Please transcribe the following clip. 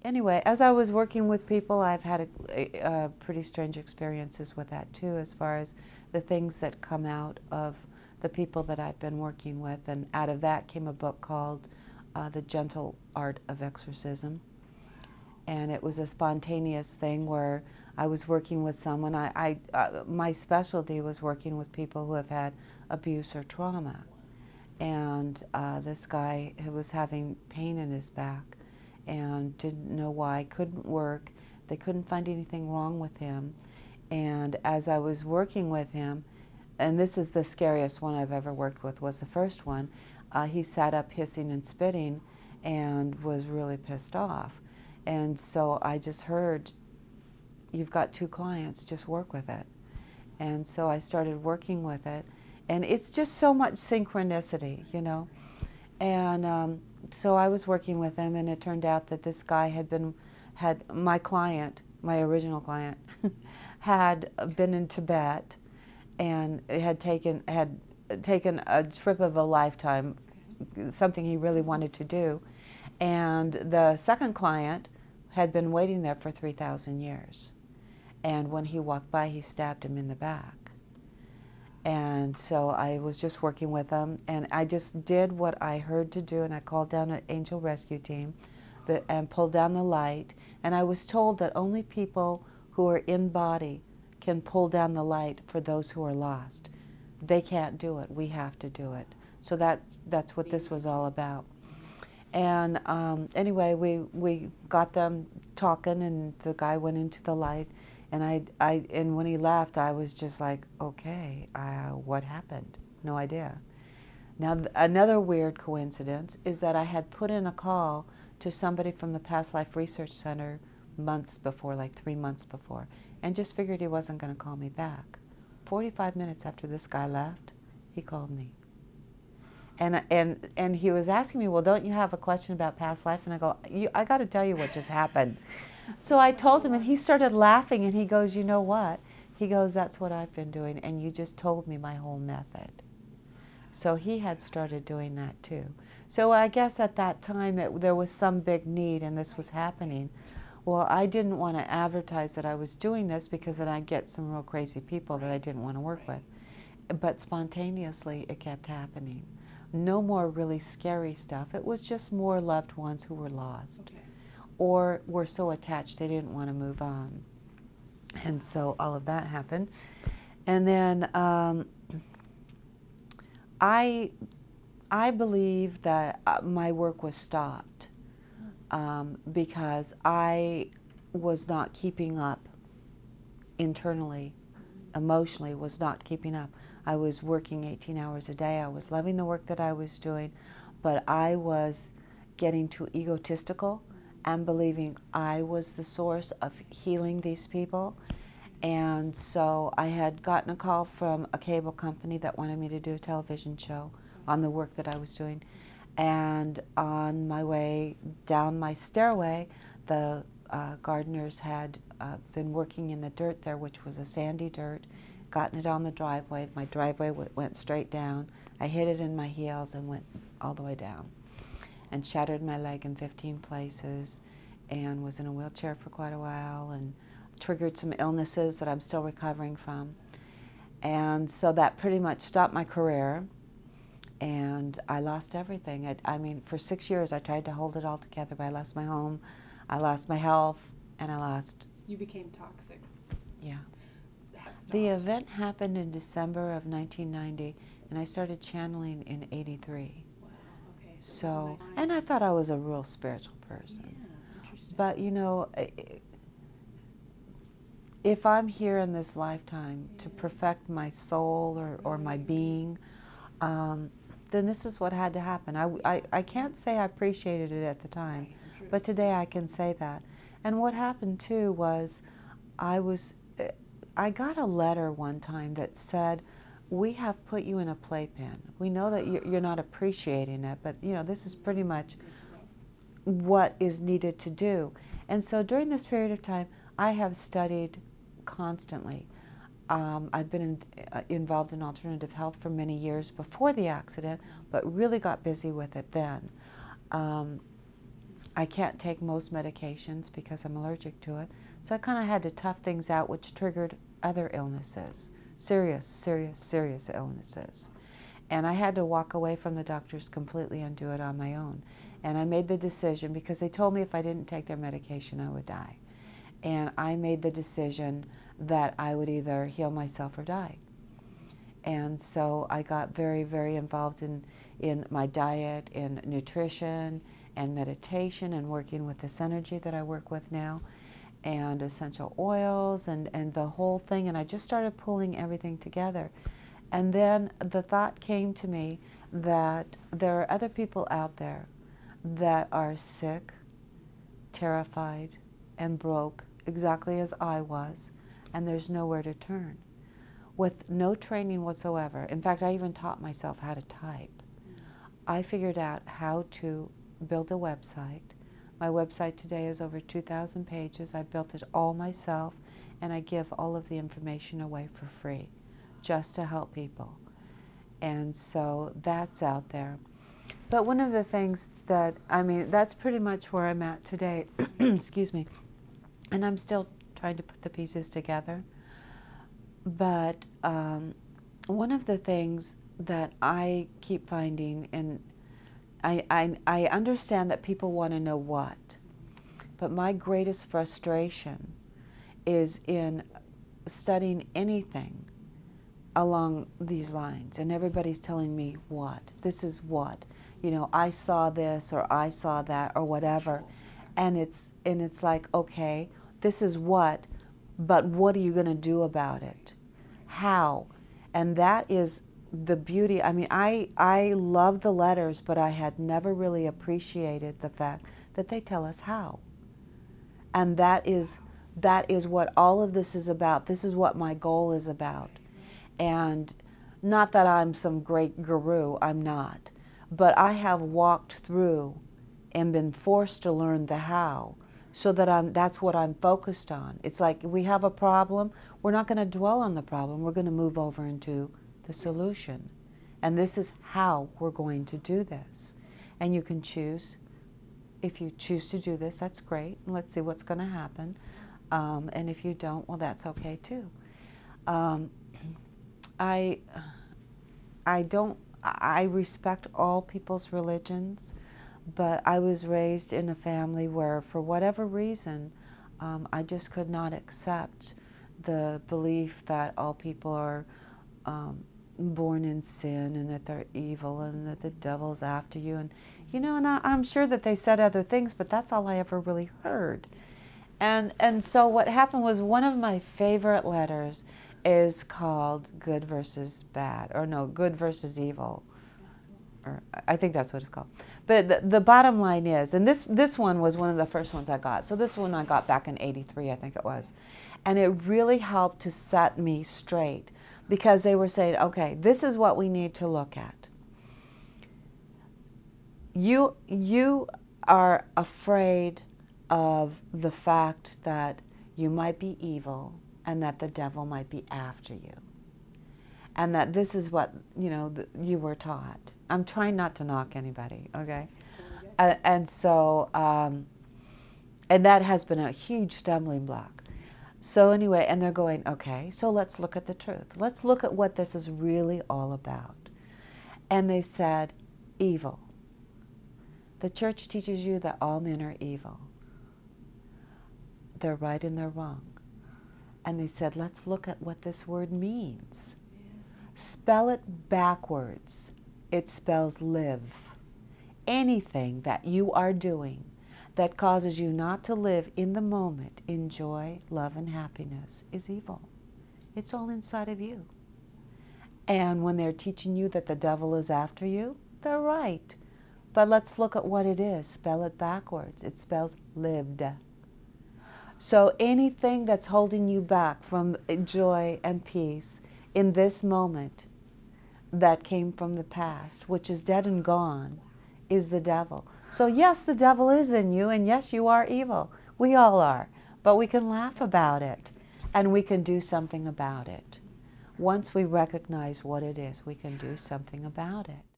Anyway, as I was working with people, I've had pretty strange experiences with that too, as far as the things that come out of the people that I've been working with. And out of that came a book called The Gentle Art of Exorcism. And it was a spontaneous thing where I was working with someone. My specialty was working with people who have had abuse or trauma. And this guy who was having pain in his back and didn't know why, couldn't work. They couldn't find anything wrong with him. And as I was working with him, and this is the scariest one I've ever worked with, was the first one, he sat up hissing and spitting and was really pissed off. And so I just heard, you've got 2 clients, just work with it. And so I started working with it. And it's just so much synchronicity, you know. And so I was working with him, and it turned out that this guy had my client, my original client, had been in Tibet and had taken a trip of a lifetime, something he really wanted to do. And the second client had been waiting there for 3,000 years. And when he walked by, he stabbed him in the back. And so I was just working with him, and I just did what I heard to do, and I called down an angel rescue team and pulled down the light. And I was told that only people who are in body can pull down the light for those who are lost. They can't do it. We have to do it. So that's what this was all about. And anyway, we got them talking, and the guy went into the light. And and when he left, I was just like, okay, what happened? No idea. Now, another weird coincidence is that I had put in a call to somebody from the Past Life Research Center months before, like 3 months before, and just figured he wasn't going to call me back. 45 minutes after this guy left, he called me. And he was asking me, well, don't you have a question about past life? And I go, I got to tell you what just happened. So I told him, and he started laughing, and he goes, you know what? He goes, that's what I've been doing, and you just told me my whole method. So he had started doing that too. So I guess at that time there was some big need, and this was happening. Well, I didn't want to advertise that I was doing this because then I'd get some real crazy people that I didn't want to work with. But spontaneously, it kept happening. No more really scary stuff. It was just more loved ones who were lost. Okay. Or were so attached they didn't want to move on. And so all of that happened. And then I believe that my work was stopped because I was not keeping up internally, emotionally, was not keeping up. I was working 18 hours a day. I was loving the work that I was doing, but I was getting too egotistical and believing I was the source of healing these people. And so I had gotten a call from a cable company that wanted me to do a television show on the work that I was doing. And on my way down my stairway, the gardeners had been working in the dirt there, which was a sandy dirt, gotten it on the driveway. My driveway went straight down. I hit it in my heels and went all the way down, and shattered my leg in 15 places, and was in a wheelchair for quite a while, and triggered some illnesses that I'm still recovering from. And so that pretty much stopped my career, and I lost everything. I mean, for 6 years I tried to hold it all together, but I lost my home, I lost my health, and I lost... You became toxic. Yeah. The event happened in December of 1990, and I started channeling in 83. Wow, okay. So, and I thought I was a real spiritual person. Yeah, interesting. But, you know, if I'm here in this lifetime to perfect my soul or my being, then this is what had to happen. I can't say I appreciated it at the time, but today I can say that. And what happened, too, was I got a letter one time that said, we have put you in a playpen. We know that you're not appreciating it, but you know, this is pretty much what is needed to do. And so during this period of time, I have studied constantly. I've been involved in alternative health for many years before the accident, but really got busy with it then. I can't take most medications because I'm allergic to it. So I kind of had to tough things out, which triggered other illnesses, serious illnesses. And I had to walk away from the doctors completely and do it on my own. And I made the decision, because they told me if I didn't take their medication, I would die. And I made the decision that I would either heal myself or die. And so I got very involved in my diet, in nutrition, and meditation, and working with this energy that I work with now, and essential oils, and the whole thing. And I just started pulling everything together. And then the thought came to me that there are other people out there that are sick, terrified, and broke, exactly as I was, and there's nowhere to turn. With no training whatsoever, in fact, I even taught myself how to type. I figured out how to build a website. My website today is over 2,000 pages. I built it all myself, and I give all of the information away for free, just to help people. And so that's out there. But one of the things that, I mean, that's pretty much where I'm at today, excuse me, and I'm still trying to put the pieces together. But one of the things that I keep finding, and I understand that people want to know what, but my greatest frustration is in studying anything along these lines, and everybody's telling me what, this is what, you know, I saw this or I saw that or whatever, and it's like, okay, this is what, but what are you going to do about it? How? And that is the beauty. I mean, I love the letters, but I had never really appreciated the fact that they tell us how. And that is what all of this is about. This is what my goal is about. And not that I'm some great guru, I'm not. But I have walked through and been forced to learn the how, so that that's what I'm focused on. It's like we have a problem, we're not going to dwell on the problem, we're going to move over into the solution. And this is how we're going to do this. And you can choose, if you choose to do this, that's great, and let's see what's going to happen. And if you don't, well, that's okay too. I respect all people's religions, but I was raised in a family where, for whatever reason, I just could not accept the belief that all people are born in sin and that they're evil and that the devil's after you. And, you know, and I'm sure that they said other things, but that's all I ever really heard. And so what happened was, one of my favorite letters is called Good versus Bad, or no, Good versus Evil, or I think that's what it's called. But the bottom line is, and this one was one of the first ones I got. So this one I got back in '83, I think it was. And it really helped to set me straight, because they were saying, okay, this is what we need to look at. You are afraid of the fact that you might be evil and that the devil might be after you. And that this is what, you know, you were taught. I'm trying not to knock anybody, okay? And so, and that has been a huge stumbling block. So anyway, and they're going, okay, so let's look at the truth. Let's look at what this is really all about. And they said, evil. The church teaches you that all men are evil. They're right and they're wrong. And they said, let's look at what this word means. Spell it backwards. It spells live. Anything that you are doing that causes you not to live in the moment in joy, love, and happiness is evil. It's all inside of you. And when they're teaching you that the devil is after you, they're right. But let's look at what it is. Spell it backwards. It spells lived. So anything that's holding you back from joy and peace in this moment that came from the past, which is dead and gone, is the devil. So yes, the devil is in you, and yes, you are evil. We all are. But we can laugh about it, and we can do something about it. Once we recognize what it is, we can do something about it.